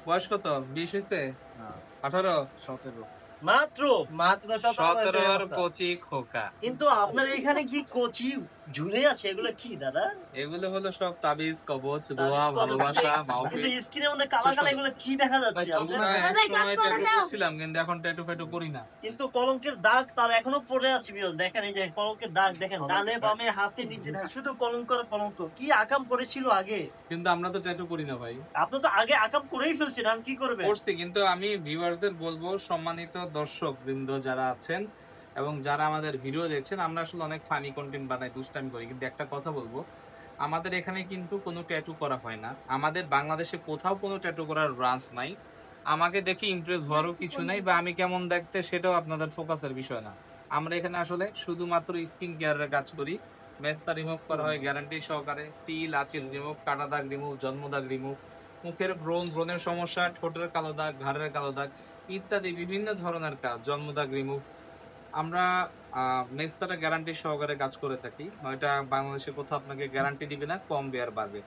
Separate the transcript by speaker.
Speaker 1: বয়স কত? 20 হয়েছে?
Speaker 2: না
Speaker 1: 18?
Speaker 2: 17
Speaker 3: মাত্র
Speaker 4: মাত্র
Speaker 1: 17 কচি খোকা।
Speaker 3: কিন্তু আপনার এখানে কি কচি ঝুলে আছে, এগুলো কি দাদা?
Speaker 1: এগুলো হলো সব তাবিজ, কবচ,
Speaker 3: তাবিজ,
Speaker 1: দোয়া,
Speaker 3: কবচ।
Speaker 1: ভালোবাসা,
Speaker 3: কিন্তু
Speaker 1: মাহফিল।
Speaker 3: স্ক্রিনের মধ্যে কালা কালা এগুলো কি দেখা যাচ্ছে
Speaker 1: ওগুলা
Speaker 3: আপনার?
Speaker 1: এক সময় ট্যাটু করছিলাম, কিন্তু এখন ট্যাটু ফ্যাটু করি না।
Speaker 3: কিন্তু কলঙ্কের দাগ তার এখনো পড়ে আছে বিয়স, দেখেন এই যে কলঙ্কের দাগ দেখেন, ডানে বামে হাতে নিচে শুধু কলঙ্ক আর কলঙ্ক। কি আকাম করেছিল আগে?
Speaker 1: কিন্তু আমরা তো ট্যাটু করি না ভাই।
Speaker 3: আপনি তো আগে আকাম করেই ফেলছেন, আমি কি করবেন?
Speaker 1: করছি, কিন্তু আমি ভিউয়ারদের বলবো, সম্মানিত দর্শক বৃন্দ যারা আছেন এবং যারা আমাদের ভিডিও দেখছেন, আমরা আসলে অনেক ফানি কন্টেন্ট বানাই, দুষ্টামি করি, কিন্তু একটা কথা বলবো, আমাদের এখানে কিন্তু কোনো ট্যাটু করা হয় না। আমাদের বাংলাদেশে কোথাও কোনো ট্যাটু করার ব্রাঞ্চ নাই। আমাকে দেখে ইমপ্রেস হওয়ারও কিছু নাই, বা আমি কেমন দেখতে সেটাও আপনাদের ফোকাসের বিষয় না। আমরা এখানে আসলে শুধুমাত্র স্কিন কেয়ারের কাজ করি। মেস্তা রিমুভ করা হয় গ্যারান্টি সহকারে, তিল আঁচিল রিমুভ, কাটা দাগ রিমুভ, জন্ম দাগ রিমুভ, মুখের ব্রণের সমস্যা, ঠোঁটের কালো দাগ, ঘাড়ের কালো দাগ ইত্যাদি বিভিন্ন ধরনের কাজ, জন্ম দাগ রিমুভ। আমরা মেস্তাটা গ্যারান্টি সহকারে কাজ করে থাকি। এটা বাংলাদেশে কোথাও আপনাকে গ্যারান্টি দিবে না, কম বেয়ার বাড়বে।